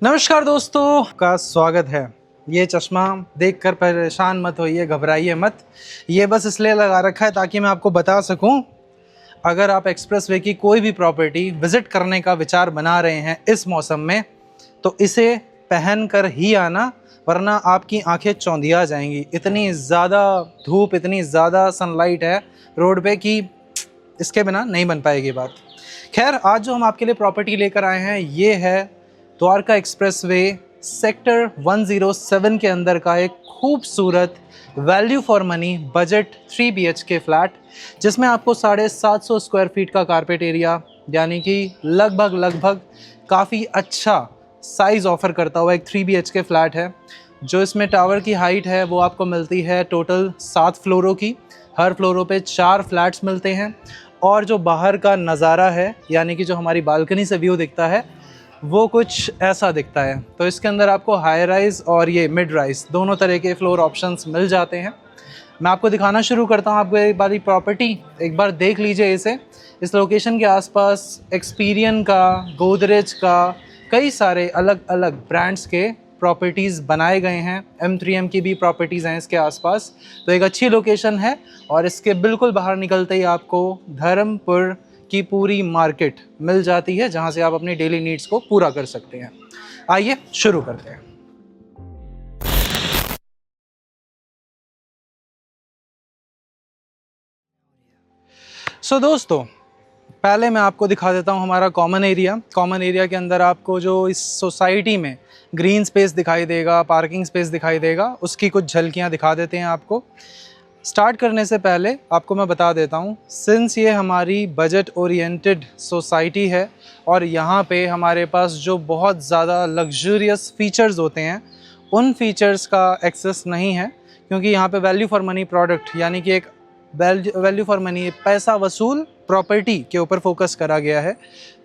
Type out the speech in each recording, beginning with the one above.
नमस्कार दोस्तों का स्वागत है। ये चश्मा देखकर परेशान मत होइए, घबराइए मत। ये बस इसलिए लगा रखा है ताकि मैं आपको बता सकूं, अगर आप एक्सप्रेसवे की कोई भी प्रॉपर्टी विज़िट करने का विचार बना रहे हैं इस मौसम में, तो इसे पहन कर ही आना, वरना आपकी आंखें चौंधिया जाएंगी। इतनी ज़्यादा धूप, इतनी ज़्यादा सनलाइट है रोड पे कि इसके बिना नहीं बन पाएगी बात। खैर, आज जो हम आपके लिए प्रॉपर्टी लेकर आए हैं ये है द्वारका एक्सप्रेसवे सेक्टर 107 के अंदर का एक खूबसूरत value for money budget 3 BHK flat, जिसमें आपको 750 स्क्वायर फीट का कारपेट एरिया, यानी कि लगभग काफ़ी अच्छा साइज़ ऑफ़र करता हुआ एक 3 BHK फ्लैट है। जो इसमें टावर की हाइट है वो आपको मिलती है टोटल 7 फ्लोरों की। हर फ्लोरों पे 4 फ्लैट्स मिलते हैं और जो बाहर का नज़ारा है, यानी कि जो हमारी बालकनी से व्यू दिखता है, वो कुछ ऐसा दिखता है। तो इसके अंदर आपको हाई राइज़ और ये मिड राइज़ दोनों तरह के फ्लोर ऑप्शंस मिल जाते हैं। मैं आपको दिखाना शुरू करता हूँ। आपको एक बार प्रॉपर्टी एक बार देख लीजिए इसे। इस लोकेशन के आसपास एक्सपीरियन का, गोदरेज का, कई सारे अलग अलग ब्रांड्स के प्रॉपर्टीज़ बनाए गए हैं। M3M की भी प्रॉपर्टीज़ हैं इसके आसपास। तो एक अच्छी लोकेशन है और इसके बिल्कुल बाहर निकलते ही आपको धर्मपुर की पूरी मार्केट मिल जाती है, जहां से आप अपनी डेली नीड्स को पूरा कर सकते हैं। आइए शुरू करते हैं। दोस्तों, पहले मैं आपको दिखा देता हूं हमारा कॉमन एरिया के अंदर आपको जो इस सोसाइटी में ग्रीन स्पेस दिखाई देगा, पार्किंग स्पेस दिखाई देगा, उसकी कुछ झलकियां दिखा देते हैं आपको। स्टार्ट करने से पहले आपको मैं बता देता हूँ, सिंस ये हमारी बजट ओरिएंटेड सोसाइटी है और यहाँ पे हमारे पास जो बहुत ज़्यादा लग्जूरियस फीचर्स होते हैं उन फीचर्स का एक्सेस नहीं है, क्योंकि यहाँ पे वैल्यू फॉर मनी प्रोडक्ट, यानी कि एक वैल्यू फॉर मनी पैसा वसूल प्रॉपर्टी के ऊपर फोकस करा गया है।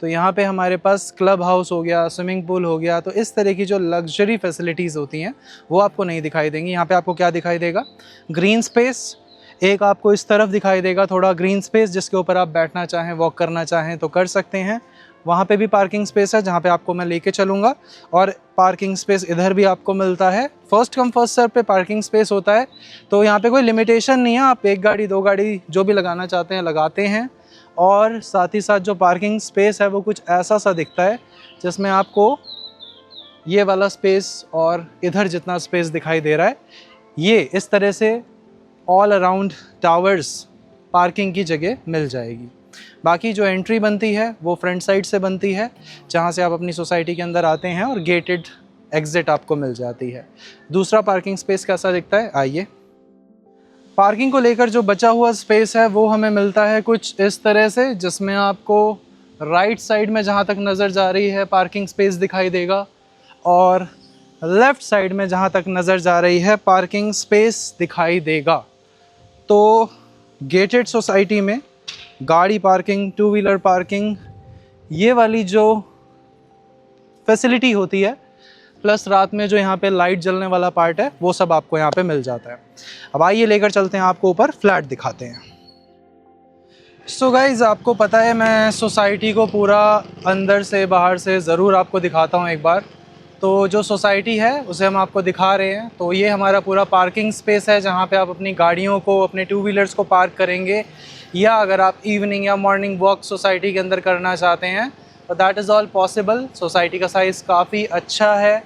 तो यहाँ पे हमारे पास क्लब हाउस हो गया, स्विमिंग पूल हो गया, तो इस तरह की जो लग्जरी फैसिलिटीज़ होती हैं वो आपको नहीं दिखाई देंगी। यहाँ पे आपको क्या दिखाई देगा? ग्रीन स्पेस एक आपको इस तरफ दिखाई देगा, थोड़ा ग्रीन स्पेस जिसके ऊपर आप बैठना चाहें, वॉक करना चाहें तो कर सकते हैं। वहाँ पे भी पार्किंग स्पेस है जहाँ पे आपको मैं लेके चलूँगा, और पार्किंग स्पेस इधर भी आपको मिलता है। फर्स्ट कम फर्स्ट सर्व पे पार्किंग स्पेस होता है, तो यहाँ पे कोई लिमिटेशन नहीं है। आप 1 गाड़ी 2 गाड़ी जो भी लगाना चाहते हैं लगाते हैं। और साथ ही साथ जो पार्किंग स्पेस है वो कुछ ऐसा सा दिखता है, जिसमें आपको ये वाला स्पेस और इधर जितना स्पेस दिखाई दे रहा है, ये इस तरह से ऑल अराउंड टावर्स पार्किंग की जगह मिल जाएगी। बाकी जो एंट्री बनती है वो फ्रंट साइड से बनती है, जहाँ से आप अपनी सोसाइटी के अंदर आते हैं, और गेटेड एग्जिट आपको मिल जाती है। दूसरा पार्किंग स्पेस कैसा दिखता है, आइए। पार्किंग को लेकर जो बचा हुआ स्पेस है वो हमें मिलता है कुछ इस तरह से, जिसमें आपको राइट साइड में जहाँ तक नज़र जा रही है पार्किंग स्पेस दिखाई देगा, और लेफ़्ट साइड में जहाँ तक नज़र जा रही है पार्किंग स्पेस दिखाई देगा। तो गेटेड सोसाइटी में गाड़ी पार्किंग, 2 व्हीलर पार्किंग, ये वाली जो फैसिलिटी होती है, प्लस रात में जो यहाँ पे लाइट जलने वाला पार्ट है, वो सब आपको यहाँ पे मिल जाता है। अब आइए लेकर चलते हैं आपको ऊपर, फ्लैट दिखाते हैं। सो गाइज़, आपको पता है मैं सोसाइटी को पूरा अंदर से बाहर से ज़रूर आपको दिखाता हूँ एक बार। तो जो सोसाइटी है उसे हम आपको दिखा रहे हैं। तो ये हमारा पूरा पार्किंग स्पेस है, जहाँ पे आप अपनी गाड़ियों को, अपने 2 व्हीलर्स को पार्क करेंगे, या अगर आप इवनिंग या मॉर्निंग वॉक सोसाइटी के अंदर करना चाहते हैं तो that is all possible. Society का साइज़ काफ़ी अच्छा है,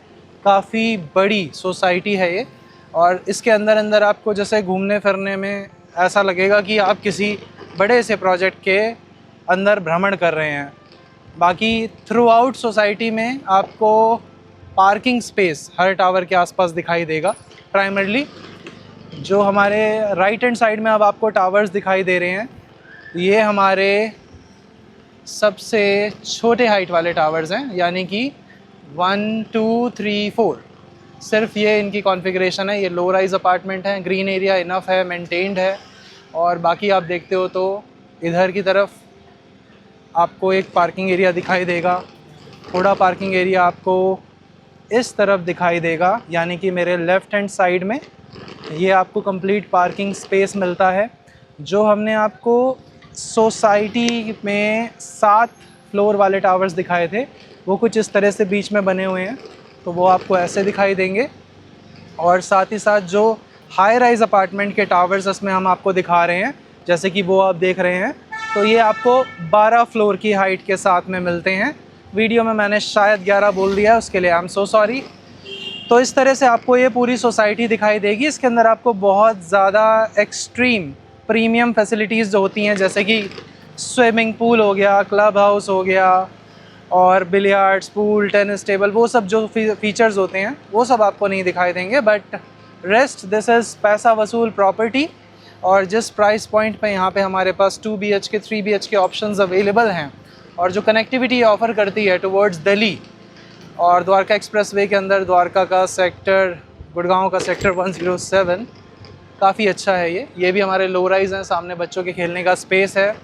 काफ़ी बड़ी सोसाइटी है ये, और इसके अंदर आपको जैसे घूमने फिरने में ऐसा लगेगा कि आप किसी बड़े से प्रोजेक्ट के अंदर भ्रमण कर रहे हैं। बाकी थ्रू आउट सोसाइटी में आपको पार्किंग स्पेस हर टावर के आसपास दिखाई देगा। प्राइमरली जो हमारे राइट हैंड साइड में अब आपको टावर्स दिखाई दे रहे हैं, ये हमारे सबसे छोटे हाइट वाले टावर्स हैं, यानी कि 1 2 3 4 सिर्फ ये इनकी कॉन्फ़िगरेशन है। ये लो राइज़ अपार्टमेंट हैं, ग्रीन एरिया इनफ है, मेंटेन्ड है। और बाकी आप देखते हो तो इधर की तरफ आपको एक पार्किंग एरिया दिखाई देगा, थोड़ा पार्किंग एरिया आपको इस तरफ दिखाई देगा, यानी कि मेरे लेफ़्ट हैंड साइड में ये आपको कंप्लीट पार्किंग स्पेस मिलता है। जो हमने आपको सोसाइटी में 7 फ्लोर वाले टावर्स दिखाए थे, वो कुछ इस तरह से बीच में बने हुए हैं। तो वो आपको ऐसे दिखाई देंगे। और साथ ही साथ जो हाई राइज़ अपार्टमेंट के टावर्स इसमें हम आपको दिखा रहे हैं, जैसे कि वो आप देख रहे हैं, तो ये आपको 12 फ्लोर की हाइट के साथ में मिलते हैं। वीडियो में मैंने शायद 11 बोल दिया, उसके लिए आई एम सो सॉरी। तो इस तरह से आपको ये पूरी सोसाइटी दिखाई देगी। इसके अंदर आपको बहुत ज़्यादा एक्सट्रीम प्रीमियम फैसिलिटीज़ जो होती हैं, जैसे कि स्विमिंग पूल हो गया, क्लब हाउस हो गया, और बिलियर्ड्स, पूल, टेनिस टेबल, वो सब जो फीचर्स होते हैं वो सब आपको नहीं दिखाई देंगे। बट रेस्ट दिस इज़ पैसा वसूल प्रॉपर्टी। और जिस प्राइस पॉइंट पे यहाँ पे हमारे पास 2 BHK 3 BHK ऑप्शंस अवेलेबल हैं, और जो कनेक्टिविटी ऑफ़र करती है टुवर्ड्स दिल्ली और द्वारका एक्सप्रेसवे के अंदर, द्वारका का सेक्टर, गुड़गांव का सेक्टर 107 काफ़ी अच्छा है। ये भी हमारे लो राइज़ हैं, सामने बच्चों के खेलने का स्पेस है।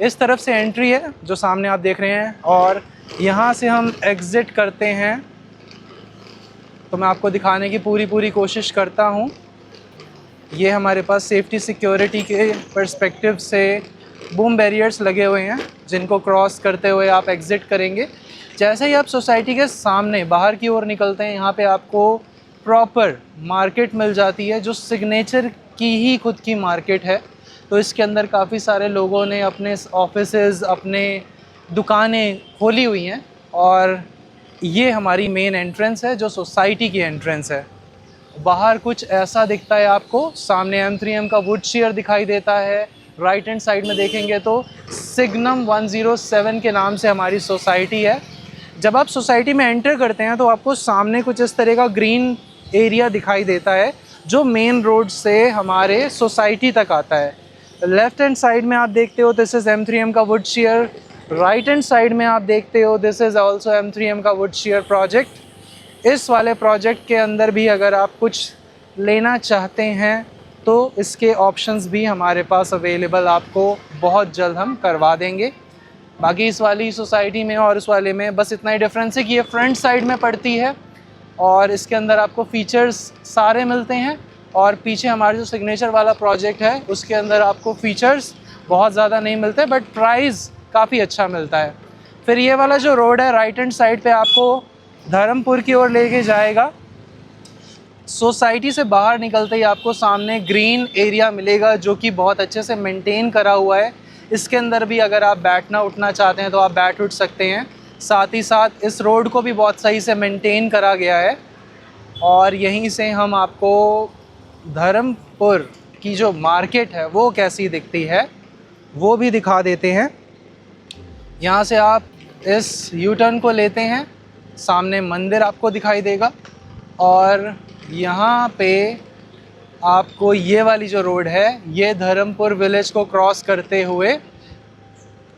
इस तरफ से एंट्री है जो सामने आप देख रहे हैं, और यहाँ से हम एग्ज़िट करते हैं। तो मैं आपको दिखाने की पूरी कोशिश करता हूँ। ये हमारे पास सेफ्टी सिक्योरिटी के पर्सपेक्टिव से बूम बैरियर्स लगे हुए हैं, जिनको क्रॉस करते हुए आप एग्ज़िट करेंगे। जैसे ही आप सोसाइटी के सामने बाहर की ओर निकलते हैं, यहाँ पे आपको प्रॉपर मार्केट मिल जाती है, जो सिग्नेचर की ही खुद की मार्केट है। तो इसके अंदर काफ़ी सारे लोगों ने अपने ऑफिसेज़, अपने दुकानें खोली हुई हैं, और ये हमारी मेन एंट्रेंस है, जो सोसाइटी की एंट्रेंस है। बाहर कुछ ऐसा दिखता है आपको। सामने M3M का वुड शेयर दिखाई देता है। राइट हैंड साइड में देखेंगे तो सिग्नम 107 के नाम से हमारी सोसाइटी है। जब आप सोसाइटी में एंटर करते हैं तो आपको सामने कुछ इस तरह का ग्रीन एरिया दिखाई देता है, जो मेन रोड से हमारे सोसाइटी तक आता है। लेफ़्ट हैंड साइड में आप देखते हो दिस इज़ M3M का would share. Right hand side में आप देखते हो दिस इज़ ऑल्सो M3M का वुड शेयर प्रोजेक्ट। इस वाले प्रोजेक्ट के अंदर भी अगर आप कुछ लेना चाहते हैं तो इसके ऑप्शंस भी हमारे पास अवेलेबल आपको बहुत जल्द हम करवा देंगे। बाकी इस वाली सोसाइटी में और इस वाले में बस इतना ही डिफरेंस है कि ये फ्रंट साइड में पड़ती है, और इसके अंदर आपको फ़ीचर्स सारे मिलते हैं। और पीछे हमारा जो सिग्नेचर वाला प्रोजेक्ट है उसके अंदर आपको फ़ीचर्स बहुत ज़्यादा नहीं मिलते, बट प्राइस काफ़ी अच्छा मिलता है। फिर ये वाला जो रोड है राइट हैंड साइड पे आपको धर्मपुर की ओर लेके जाएगा। सोसाइटी से बाहर निकलते ही आपको सामने ग्रीन एरिया मिलेगा, जो कि बहुत अच्छे से मेंटेन करा हुआ है। इसके अंदर भी अगर आप बैठना उठना चाहते हैं तो आप बैठ उठ सकते हैं। साथ ही साथ इस रोड को भी बहुत सही से मेंटेन करा गया है। और यहीं से हम आपको धर्मपुर की जो मार्केट है वो कैसी दिखती है वो भी दिखा देते हैं। यहाँ से आप इस यू टर्न को लेते हैं, सामने मंदिर आपको दिखाई देगा, और यहाँ पे आपको ये वाली जो रोड है ये धर्मपुर विलेज को क्रॉस करते हुए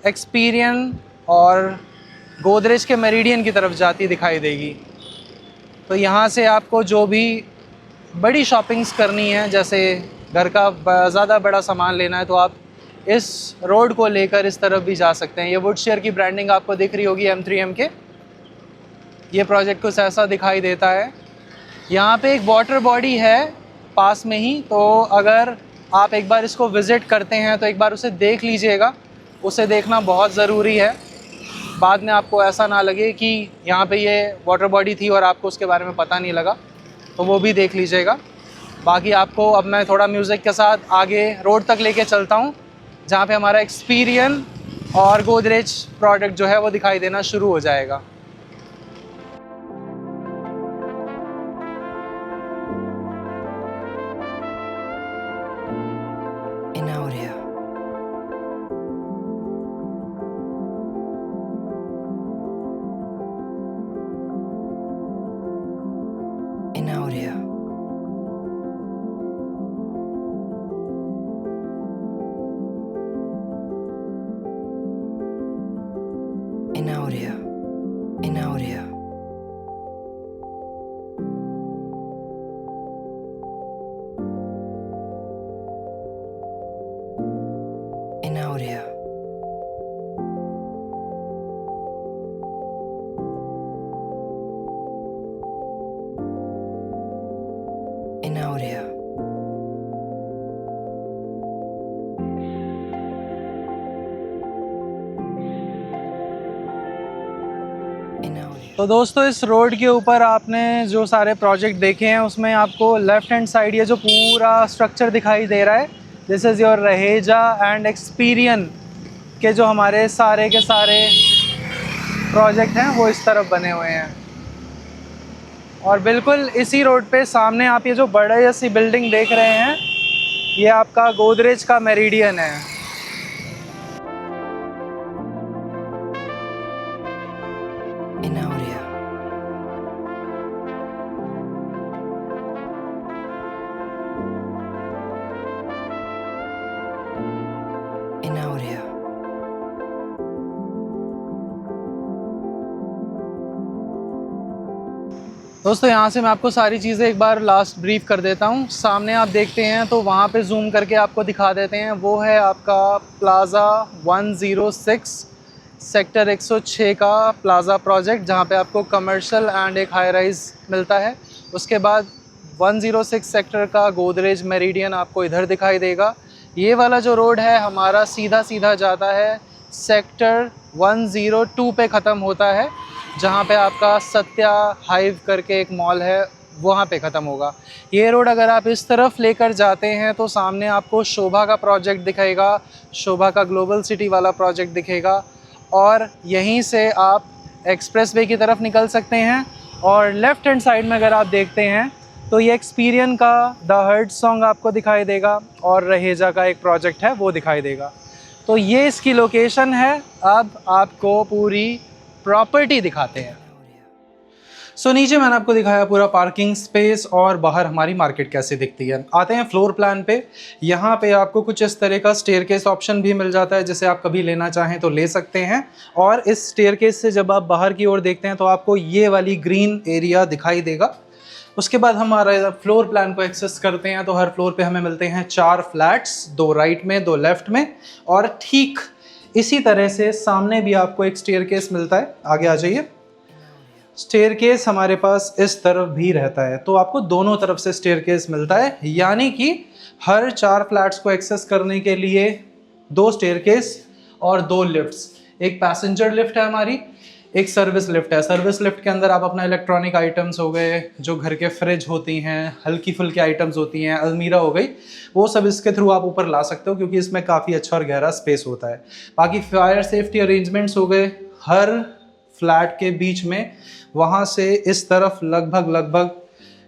एक्सपीरियन और गोदरेज के मेरिडियन की तरफ जाती दिखाई देगी। तो यहाँ से आपको जो भी बड़ी शॉपिंग्स करनी है, जैसे घर का ज़्यादा बड़ा सामान लेना है, तो आप इस रोड को लेकर इस तरफ भी जा सकते हैं। ये वुड शेयर की ब्रांडिंग आपको दिख रही होगी M3M के। ये प्रोजेक्ट कुछ ऐसा दिखाई देता है। यहाँ पे एक वाटर बॉडी है पास में ही, तो अगर आप एक बार इसको विज़िट करते हैं तो एक बार उसे देख लीजिएगा। उसे देखना बहुत ज़रूरी है, बाद में आपको ऐसा ना लगे कि यहाँ पे ये वाटर बॉडी थी और आपको उसके बारे में पता नहीं लगा, तो वो भी देख लीजिएगा। बाकी आपको अब मैं थोड़ा म्यूज़िक के साथ आगे रोड तक लेके चलता हूँ, जहाँ पे हमारा एक्सपीरियन और गोदरेज प्रोडक्ट जो है वो दिखाई देना शुरू हो जाएगा। तो दोस्तों इस रोड के ऊपर आपने जो सारे प्रोजेक्ट देखे हैं उसमें आपको लेफ्ट हैंड साइड ये जो पूरा स्ट्रक्चर दिखाई दे रहा है, this is your Raheja and Experion के जो हमारे सारे के सारे प्रोजेक्ट हैं वो इस तरफ बने हुए हैं। और बिल्कुल इसी रोड पे सामने आप ये जो बड़ा जैसी बिल्डिंग देख रहे हैं ये आपका गोदरेज का मेरिडियन है। दोस्तों यहाँ से मैं आपको सारी चीज़ें एक बार लास्ट ब्रीफ कर देता हूँ। सामने आप देखते हैं तो वहाँ पे जूम करके आपको दिखा देते हैं, वो है आपका प्लाज़ा 106 सेक्टर 106 का प्लाज़ा प्रोजेक्ट, जहाँ पे आपको कमर्शियल एंड एक हाई राइज मिलता है। उसके बाद 106 सेक्टर का गोदरेज मेरिडियन आपको इधर दिखाई देगा। ये वाला जो रोड है हमारा सीधा सीधा जाता है सेक्टर 102 पे ख़त्म होता है, जहाँ पे आपका सत्या हाइव करके एक मॉल है वहाँ पे ख़त्म होगा। ये रोड अगर आप इस तरफ लेकर जाते हैं तो सामने आपको शोभा का प्रोजेक्ट दिखेगा, शोभा का ग्लोबल सिटी वाला प्रोजेक्ट दिखेगा, और यहीं से आप एक्सप्रेसवे की तरफ निकल सकते हैं। और लेफ़्ट हैंड साइड में अगर आप देखते हैं तो ये एक्सपीरियन का द हर्ट सॉन्ग आपको दिखाई देगा और रहेजा का एक प्रोजेक्ट है वो दिखाई देगा। तो ये इसकी लोकेशन है। अब आपको पूरी प्रॉपर्टी दिखाते हैं। सो नीचे मैंने आपको दिखाया पूरा पार्किंग स्पेस और बाहर हमारी मार्केट कैसे दिखती है। आते हैं फ्लोर प्लान पे। यहाँ पे आपको कुछ इस तरह का स्टेयरकेस ऑप्शन भी मिल जाता है, जिसे आप कभी लेना चाहें तो ले सकते हैं। और इस स्टेयरकेस से जब आप बाहर की ओर देखते हैं तो आपको ये वाली ग्रीन एरिया दिखाई देगा। उसके बाद हमारा फ्लोर प्लान को एक्सेस करते हैं तो हर फ्लोर पे हमें मिलते हैं 4 फ्लैट्स, 2 राइट में 2 लेफ्ट में। और ठीक इसी तरह से सामने भी आपको एक स्टेयरकेस मिलता है। आगे आ जाइए। स्टेयरकेस हमारे पास इस तरफ भी रहता है, तो आपको दोनों तरफ से स्टेयरकेस मिलता है, यानी कि हर 4 फ्लैट्स को एक्सेस करने के लिए 2 स्टेयरकेस और 2 लिफ्ट्स। एक पैसेंजर लिफ्ट है हमारी, एक सर्विस लिफ्ट है। सर्विस लिफ्ट के अंदर आप अपना इलेक्ट्रॉनिक आइटम्स हो गए, जो घर के फ्रिज होती हैं, हल्की फुल्की आइटम्स होती हैं, अलमीरा हो गई, वो सब इसके थ्रू आप ऊपर ला सकते हो, क्योंकि इसमें काफ़ी अच्छा और गहरा स्पेस होता है। बाकी फायर सेफ्टी अरेंजमेंट्स हो गए हर फ्लैट के बीच में। वहाँ से इस तरफ लगभग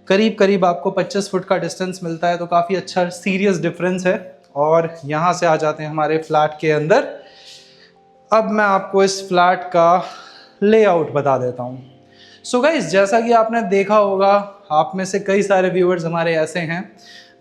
करीब करीब आपको 25 फुट का डिस्टेंस मिलता है, तो काफ़ी अच्छा सीरियस डिफरेंस है। और यहाँ से आ जाते हैं हमारे फ्लैट के अंदर। अब मैं आपको इस फ्लैट का लेआउट बता देता हूँ। सो गाइस, जैसा कि आपने देखा होगा, आप में से कई सारे व्यूअर्स हमारे ऐसे हैं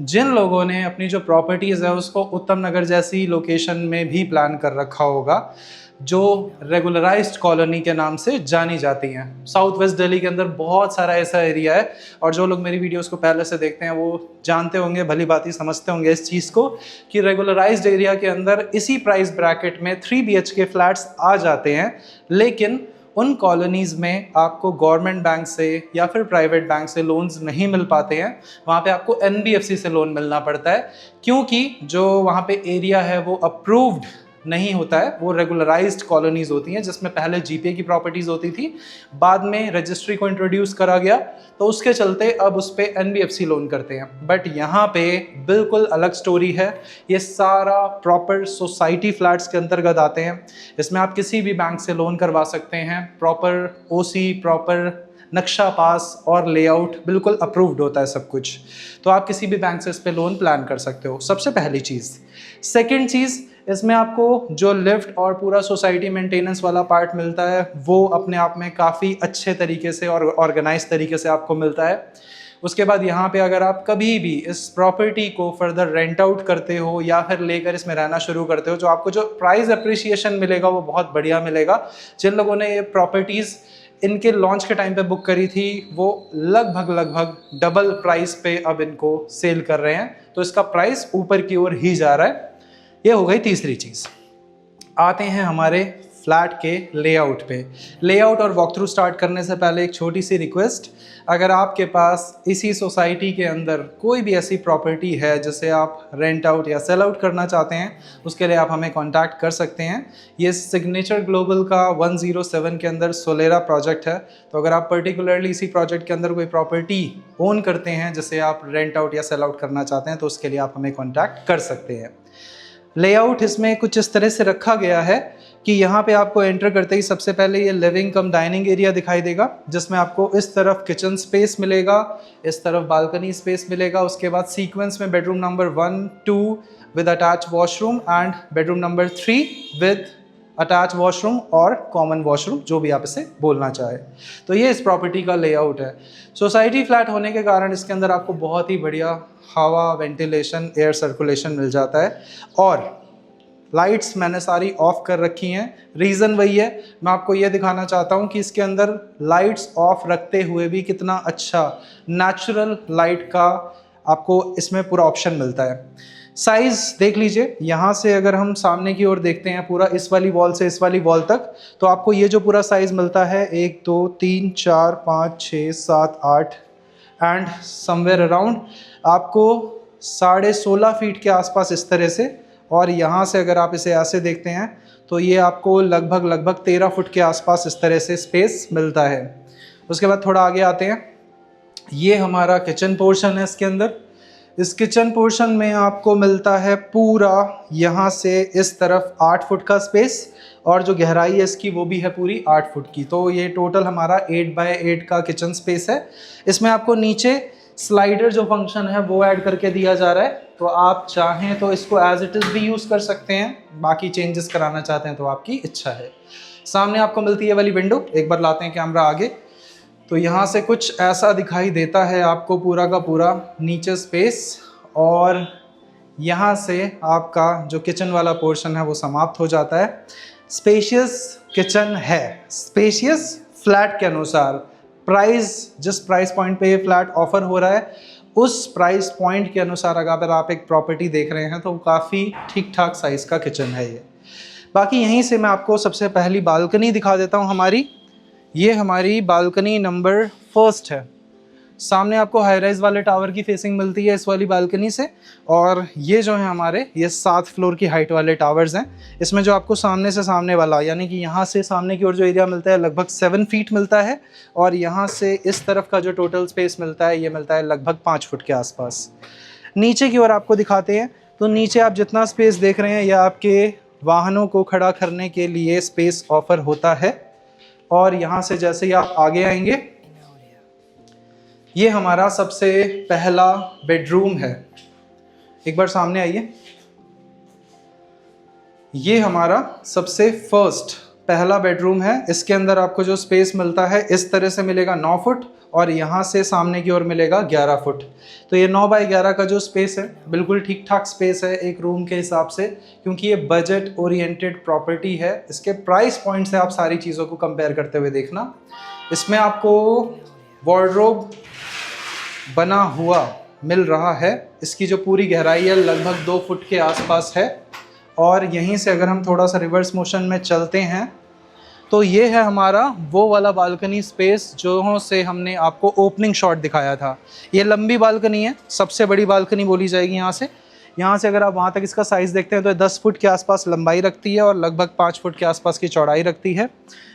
जिन लोगों ने अपनी जो प्रॉपर्टीज़ है उसको उत्तम नगर जैसी लोकेशन में भी प्लान कर रखा होगा, जो रेगुलराइज्ड कॉलोनी के नाम से जानी जाती हैं। साउथ वेस्ट दिल्ली के अंदर बहुत सारा ऐसा एरिया है, और जो लोग मेरी वीडियोस को पहले से देखते हैं वो जानते होंगे, भली बात ही समझते होंगे इस चीज़ को, कि रेगुलराइज्ड एरिया के अंदर इसी प्राइस ब्रैकेट में 3 BHK फ्लैट्स आ जाते हैं। लेकिन उन कॉलोनीज़ में आपको गवर्नमेंट बैंक से या फिर प्राइवेट बैंक से लोन्स नहीं मिल पाते हैं। वहाँ पे आपको NBFC से लोन मिलना पड़ता है, क्योंकि जो वहाँ पे एरिया है वो अप्रूव्ड नहीं होता है। वो रेगुलराइज्ड कॉलोनीज होती हैं, जिसमें पहले GPA की प्रॉपर्टीज़ होती थी, बाद में रजिस्ट्री को इंट्रोड्यूस करा गया, तो उसके चलते अब उस पर NBFC लोन करते हैं। बट यहाँ पे बिल्कुल अलग स्टोरी है। ये सारा प्रॉपर सोसाइटी फ्लैट्स के अंतर्गत आते हैं। इसमें आप किसी भी बैंक से लोन करवा सकते हैं। प्रॉपर OC, प्रॉपर नक्शा पास और लेआउट बिल्कुल अप्रूव्ड होता है सब कुछ, तो आप किसी भी बैंक से इस पे लोन प्लान कर सकते हो। सबसे पहली चीज़। सेकंड चीज़, इसमें आपको जो लिफ्ट और पूरा सोसाइटी मेंटेनेंस वाला पार्ट मिलता है वो अपने आप में काफ़ी अच्छे तरीके से और ऑर्गेनाइज तरीके से आपको मिलता है। उसके बाद यहाँ पे अगर आप कभी भी इस प्रॉपर्टी को फर्दर रेंट आउट करते हो या फिर लेकर इसमें रहना शुरू करते हो, जो आपको जो प्राइस अप्रिसिएशन मिलेगा वो बहुत बढ़िया मिलेगा। जिन लोगों ने ये प्रॉपर्टीज़ इनके लॉन्च के टाइम पे बुक करी थी वो लगभग डबल प्राइस पे अब इनको सेल कर रहे हैं, तो इसका प्राइस ऊपर की ओर ही जा रहा है। ये हो गई तीसरी चीज़। आते हैं हमारे फ्लैट के लेआउट पे। लेआउट और वॉक थ्रू स्टार्ट करने से पहले एक छोटी सी रिक्वेस्ट, अगर आपके पास इसी सोसाइटी के अंदर कोई भी ऐसी प्रॉपर्टी है जिसे आप रेंट आउट या सेल आउट करना चाहते हैं, उसके लिए आप हमें कांटेक्ट कर सकते हैं। ये सिग्नेचर ग्लोबल का 107 के अंदर सोलेरा प्रोजेक्ट है। तो अगर आप पर्टिकुलरली इसी प्रोजेक्ट के अंदर कोई प्रॉपर्टी ओन करते हैं जिसे आप रेंट आउट या सेल आउट करना चाहते हैं, तो उसके लिए आप हमें कॉन्टैक्ट कर सकते हैं। लेआउट इसमें कुछ इस तरह से रखा गया है कि यहाँ पे आपको एंटर करते ही सबसे पहले ये लिविंग कम डाइनिंग एरिया दिखाई देगा, जिसमें आपको इस तरफ किचन स्पेस मिलेगा, इस तरफ बालकनी स्पेस मिलेगा। उसके बाद सीक्वेंस में bedroom number 1, 2 with attach washroom and bedroom number 3 with attach washroom और कॉमन वॉशरूम, जो भी आप इसे बोलना चाहे। तो ये इस प्रॉपर्टी का लेआउट है। सोसाइटी फ्लैट होने के कारण इसके अंदर आपको बहुत ही बढ़िया हवा, वेंटिलेशन, एयर सर्कुलेशन मिल जाता है। और लाइट्स मैंने सारी ऑफ कर रखी हैं, रीज़न वही है, मैं आपको ये दिखाना चाहता हूँ कि इसके अंदर लाइट्स ऑफ रखते हुए भी कितना अच्छा नेचुरल लाइट का आपको इसमें पूरा ऑप्शन मिलता है। साइज़ देख लीजिए, यहाँ से अगर हम सामने की ओर देखते हैं पूरा इस वाली वॉल से इस वाली वॉल तक, तो आपको ये जो पूरा साइज़ मिलता है 1 2 3 4 5 6 7 8 एंड समवेयर अराउंड आपको 16.5 फीट के आसपास इस तरह से। और यहाँ से अगर आप इसे ऐसे देखते हैं तो ये आपको लगभग 13 फुट के आसपास इस तरह से स्पेस मिलता है। उसके बाद थोड़ा आगे आते हैं, ये हमारा किचन पोर्शन है। इसके अंदर इस किचन पोर्शन में आपको मिलता है पूरा यहाँ से इस तरफ 8 फुट का स्पेस, और जो गहराई है इसकी वो भी है पूरी 8 फुट की। तो ये टोटल हमारा 8 बाय 8 का किचन स्पेस है। इसमें आपको नीचे स्लाइडर जो फंक्शन है वो ऐड करके दिया जा रहा है, तो आप चाहें तो इसको एज इट इज़ भी यूज़ कर सकते हैं, बाकी चेंजेस कराना चाहते हैं तो आपकी इच्छा है। सामने आपको मिलती है वाली विंडो, एक बार लाते हैं कैमरा आगे, तो यहाँ से कुछ ऐसा दिखाई देता है आपको पूरा का पूरा नीचे स्पेस। और यहाँ से आपका जो किचन वाला पोर्शन है वो समाप्त हो जाता है। स्पेशियस किचन है, स्पेशियस फ्लैट के अनुसार। प्राइस, जिस प्राइस पॉइंट पे ये फ्लैट ऑफर हो रहा है उस प्राइस पॉइंट के अनुसार अगर आप एक प्रॉपर्टी देख रहे हैं तो काफ़ी ठीक ठाक साइज़ का किचन है ये। बाकी यहीं से मैं आपको सबसे पहली बालकनी दिखा देता हूँ हमारी। ये हमारी बालकनी नंबर 1 है। सामने आपको हाई राइज वाले टावर की फेसिंग मिलती है इस वाली बालकनी से। और ये जो है हमारे ये 7 फ्लोर की हाइट वाले टावर्स हैं। इसमें जो आपको सामने से सामने वाला, यानी कि यहाँ से सामने की ओर जो एरिया मिलता है लगभग 7 फीट मिलता है, और यहाँ से इस तरफ का जो टोटल स्पेस मिलता है ये मिलता है लगभग 5 फुट के आसपास। नीचे की ओर आपको दिखाते हैं, तो नीचे आप जितना स्पेस देख रहे हैं यह आपके वाहनों को खड़ा करने के लिए स्पेस ऑफर होता है। और यहाँ से जैसे ही आप आगे आएंगे, ये हमारा सबसे पहला बेडरूम है। एक बार सामने आइए, ये हमारा सबसे फर्स्ट पहला बेडरूम है। इसके अंदर आपको जो स्पेस मिलता है इस तरह से मिलेगा 9 फुट, और यहाँ से सामने की ओर मिलेगा 11 फुट। तो ये 9 बाई 11 का जो स्पेस है बिल्कुल ठीक ठाक स्पेस है एक रूम के हिसाब से, क्योंकि ये बजट ओरिएंटेड प्रॉपर्टी है। इसके प्राइस पॉइंट से आप सारी चीज़ों को कंपेयर करते हुए देखना। इसमें आपको वार्डरोब बना हुआ मिल रहा है। इसकी जो पूरी गहराई है लगभग 2 फुट के आसपास है। और यहीं से अगर हम थोड़ा सा रिवर्स मोशन में चलते हैं तो ये है हमारा वो वाला बालकनी स्पेस जो से हमने आपको ओपनिंग शॉट दिखाया था। ये लंबी बालकनी है, सबसे बड़ी बालकनी बोली जाएगी यहाँ से अगर आप वहाँ तक इसका साइज़ देखते हैं तो 10 फुट के आसपास लंबाई रखती है और लगभग 5 फुट के आसपास की चौड़ाई रखती है।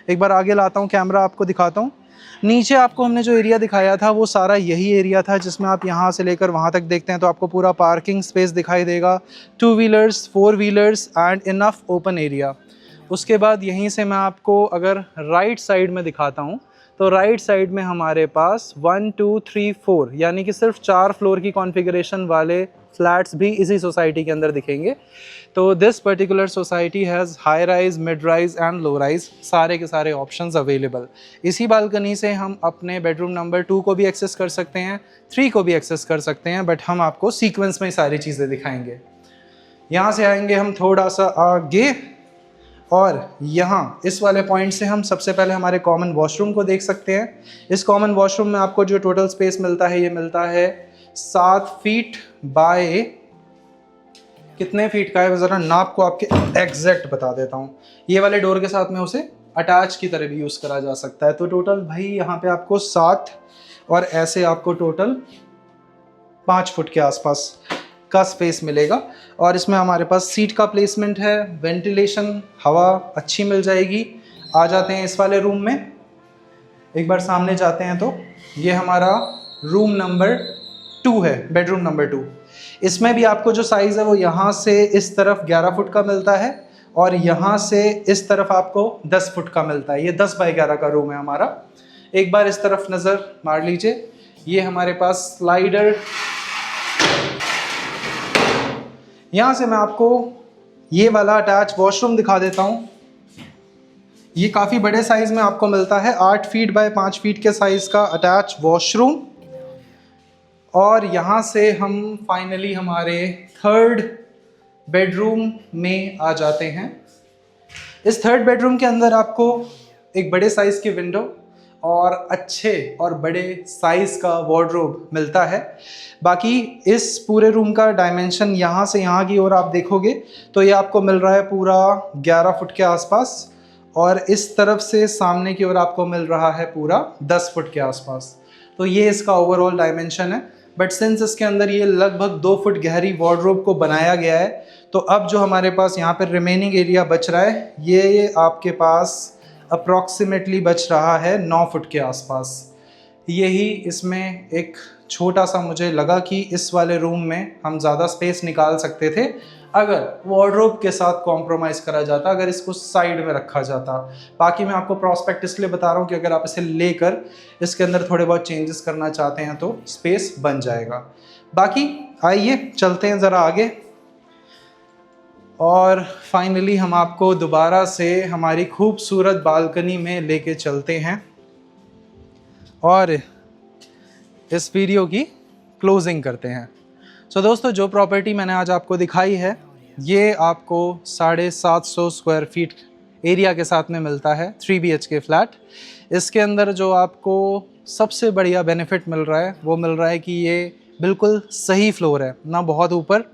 एक बार आगे लाता हूँ कैमरा, आपको दिखाता हूँ। नीचे आपको हमने जो एरिया दिखाया था वो सारा यही एरिया था, जिसमें आप यहाँ से लेकर वहाँ तक देखते हैं तो आपको पूरा पार्किंग स्पेस दिखाई देगा, 2 wheelers 4 wheelers and enough open area. उसके बाद यहीं से मैं आपको अगर राइट साइड में दिखाता हूँ तो राइट साइड में हमारे पास 1 2 3 4 यानी कि सिर्फ 4 फ्लोर की कॉन्फ़िगरेशन वाले फ्लैट्स भी इसी सोसाइटी के अंदर दिखेंगे। तो this particular society has high rise, mid rise and low rise, सारे के सारे ऑप्शंस अवेलेबल। इसी बालकनी से हम अपने बेडरूम नंबर 2 को भी एक्सेस कर सकते हैं, 3 को भी एक्सेस कर सकते हैं, बट हम आपको सीक्वेंस में सारी चीज़ें दिखाएंगे। यहाँ से आएंगे हम थोड़ा सा आगे, और यहाँ इस वाले पॉइंट से हम सबसे पहले हमारे कॉमन वॉशरूम को देख सकते हैं। इस कॉमन वॉशरूम में आपको जो टोटल स्पेस मिलता है ये मिलता है 7 फीट बाय कितने फीट का है, मैं ज़रा नाप को आपके एग्जैक्ट बता देता हूँ। ये वाले डोर के साथ में उसे अटैच की तरह भी यूज़ करा जा सकता है। तो टोटल भाई यहाँ पे आपको 7 और ऐसे आपको टोटल 5 फुट के आसपास का स्पेस मिलेगा। और इसमें हमारे पास सीट का प्लेसमेंट है, वेंटिलेशन, हवा अच्छी मिल जाएगी। आ जाते हैं इस वाले रूम में, एक बार सामने जाते हैं तो ये हमारा रूम नंबर 2 है, बेडरूम नंबर 2। इसमें भी आपको जो साइज़ है वो यहाँ से इस तरफ 11 फुट का मिलता है और यहाँ से इस तरफ आपको 10 फुट का मिलता है। ये 10 बाई 11 का रूम है हमारा। एक बार इस तरफ नज़र मार लीजिए, ये हमारे पास स्लाइडर, यहाँ से मैं आपको ये वाला अटैच वॉशरूम दिखा देता हूँ। ये काफ़ी बड़े साइज़ में आपको मिलता है, 8 फीट बाय 5 फीट के साइज़ का अटैच वॉशरूम। और यहाँ से हम फाइनली हमारे 3rd बेडरूम में आ जाते हैं। इस 3rd बेडरूम के अंदर आपको एक बड़े साइज़ की विंडो और अच्छे और बड़े साइज़ का वार्डरोब मिलता है। बाकी इस पूरे रूम का डायमेंशन यहाँ से यहाँ की ओर आप देखोगे तो ये आपको मिल रहा है पूरा 11 फुट के आसपास, और इस तरफ से सामने की ओर आपको मिल रहा है पूरा 10 फुट के आसपास। तो ये इसका ओवरऑल डायमेंशन है। बट सिंस इसके अंदर ये लगभग 2 फुट गहरी वार्डरोब को बनाया गया है, तो अब जो हमारे पास यहाँ पर रिमेनिंग एरिया बच रहा है ये आपके पास अप्रॉक्सीमेटली बच रहा है 9 फुट के आसपास। यही इसमें एक छोटा सा मुझे लगा कि इस वाले रूम में हम ज़्यादा स्पेस निकाल सकते थे अगर वार्डरोब के साथ कॉम्प्रोमाइज़ करा जाता, अगर इसको साइड में रखा जाता। बाकी मैं आपको प्रॉस्पेक्ट इसलिए बता रहा हूँ कि अगर आप इसे लेकर इसके अंदर थोड़े बहुत चेंजेस करना चाहते हैं तो स्पेस बन जाएगा। बाकी आइए चलते हैं ज़रा आगे, और फाइनली हम आपको दोबारा से हमारी खूबसूरत बालकनी में लेके चलते हैं और इस वीडियो की क्लोजिंग करते हैं। सो दोस्तों, जो प्रॉपर्टी मैंने आज आपको दिखाई है ये आपको 750 स्क्वायर फीट एरिया के साथ में मिलता है, 3 BHK फ्लैट। इसके अंदर जो आपको सबसे बढ़िया बेनिफिट मिल रहा है वो मिल रहा है कि ये बिल्कुल सही फ्लोर है, ना बहुत ऊपर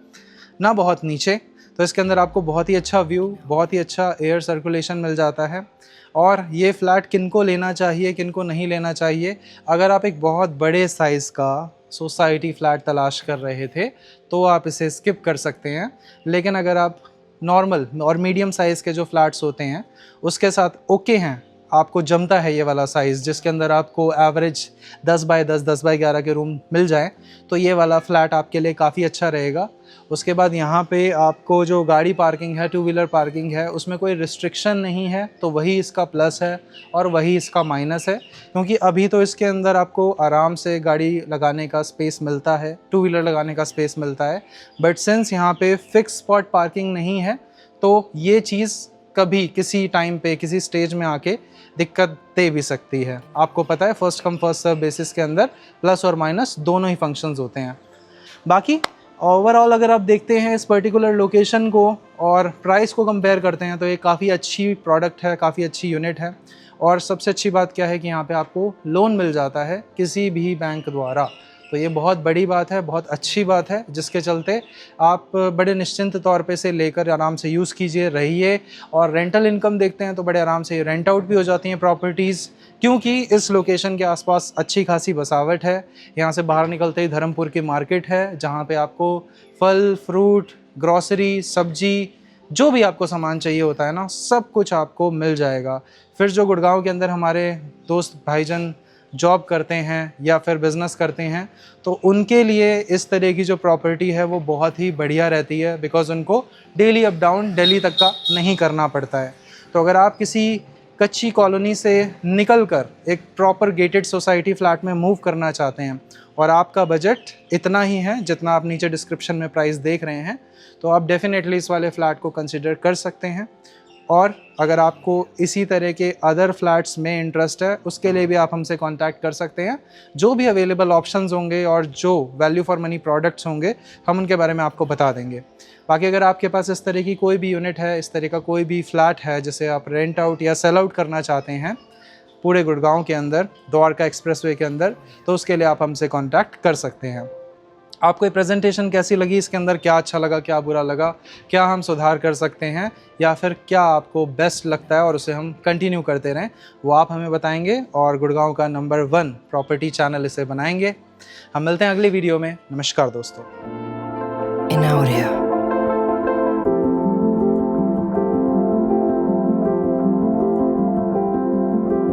ना बहुत नीचे। तो इसके अंदर आपको बहुत ही अच्छा व्यू, बहुत ही अच्छा एयर सर्कुलेशन मिल जाता है। और ये फ्लैट किनको लेना चाहिए, किनको नहीं लेना चाहिए, अगर आप एक बहुत बड़े साइज़ का सोसाइटी फ्लैट तलाश कर रहे थे तो आप इसे स्किप कर सकते हैं। लेकिन अगर आप नॉर्मल और मीडियम साइज़ के जो फ्लैट्स होते हैं उसके साथ ओके हैं, आपको जमता है ये वाला साइज़ जिसके अंदर आपको एवरेज 10 बाय 10, 10 बाय 11 के रूम मिल जाएं, तो ये वाला फ्लैट आपके लिए काफ़ी अच्छा रहेगा। उसके बाद यहाँ पे आपको जो गाड़ी पार्किंग है, 2 व्हीलर पार्किंग है, उसमें कोई रिस्ट्रिक्शन नहीं है, तो वही इसका प्लस है और वही इसका माइनस है। क्योंकि अभी तो इसके अंदर आपको आराम से गाड़ी लगाने का स्पेस मिलता है, 2 व्हीलर लगाने का स्पेस मिलता है। बट सिंस यहाँ पे फिक्स स्पॉट पार्किंग नहीं है तो ये चीज़ कभी किसी टाइम पे किसी स्टेज में आके दिक्कत दे भी सकती है। आपको पता है first come first serve basis के अंदर प्लस और माइनस दोनों ही फंक्शंस होते हैं। बाकी ओवरऑल अगर आप देखते हैं इस पर्टिकुलर लोकेशन को और प्राइस को कंपेयर करते हैं तो ये काफ़ी अच्छी प्रोडक्ट है, काफ़ी अच्छी यूनिट है। और सबसे अच्छी बात क्या है कि यहाँ पे आपको लोन मिल जाता है किसी भी बैंक द्वारा, तो ये बहुत बड़ी बात है, बहुत अच्छी बात है, जिसके चलते आप बड़े निश्चिंत तौर पे से लेकर आराम से यूज़ कीजिए, रहिए। और रेंटल इनकम देखते हैं तो बड़े आराम से रेंट आउट भी हो जाती हैं प्रॉपर्टीज़, क्योंकि इस लोकेशन के आसपास अच्छी खासी बसावट है। यहाँ से बाहर निकलते ही धर्मपुर की मार्केट है जहाँ पे आपको फल, फ्रूट, ग्रॉसरी, सब्जी, जो भी आपको सामान चाहिए होता है ना, सब कुछ आपको मिल जाएगा। फिर जो गुड़गांव के अंदर हमारे दोस्त भाईजान जॉब करते हैं या फिर बिज़नेस करते हैं तो उनके लिए इस तरह की जो प्रॉपर्टी है वो बहुत ही बढ़िया रहती है, बिकॉज़ उनको डेली अप डाउन दिल्ली तक का नहीं करना पड़ता है। तो अगर आप किसी कच्ची कॉलोनी से निकलकर एक प्रॉपर गेटेड सोसाइटी फ्लैट में मूव करना चाहते हैं और आपका बजट इतना ही है जितना आप नीचे डिस्क्रिप्शन में प्राइस देख रहे हैं, तो आप डेफिनेटली इस वाले फ्लैट को कंसिडर कर सकते हैं। और अगर आपको इसी तरह के अदर फ्लैट्स में इंटरेस्ट है उसके लिए भी आप हमसे कांटेक्ट कर सकते हैं। जो भी अवेलेबल ऑप्शंस होंगे और जो वैल्यू फॉर मनी प्रोडक्ट्स होंगे हम उनके बारे में आपको बता देंगे। बाकी अगर आपके पास इस तरह की कोई भी यूनिट है, इस तरह का कोई भी फ्लैट है जिसे आप रेंट आउट या सेल आउट करना चाहते हैं पूरे गुड़गांव के अंदर, द्वारका एक्सप्रेसवे के अंदर, तो उसके लिए आप हमसे कॉन्टैक्ट कर सकते हैं। आपको ये प्रेजेंटेशन कैसी लगी, इसके अंदर क्या अच्छा लगा, क्या बुरा लगा, क्या हम सुधार कर सकते हैं, या फिर क्या आपको बेस्ट लगता है और उसे हम कंटिन्यू करते रहें, वो आप हमें बताएंगे और गुड़गांव का नंबर 1 प्रॉपर्टी चैनल इसे बनाएंगे। हम मिलते हैं अगली वीडियो में। नमस्कार दोस्तों। In audio.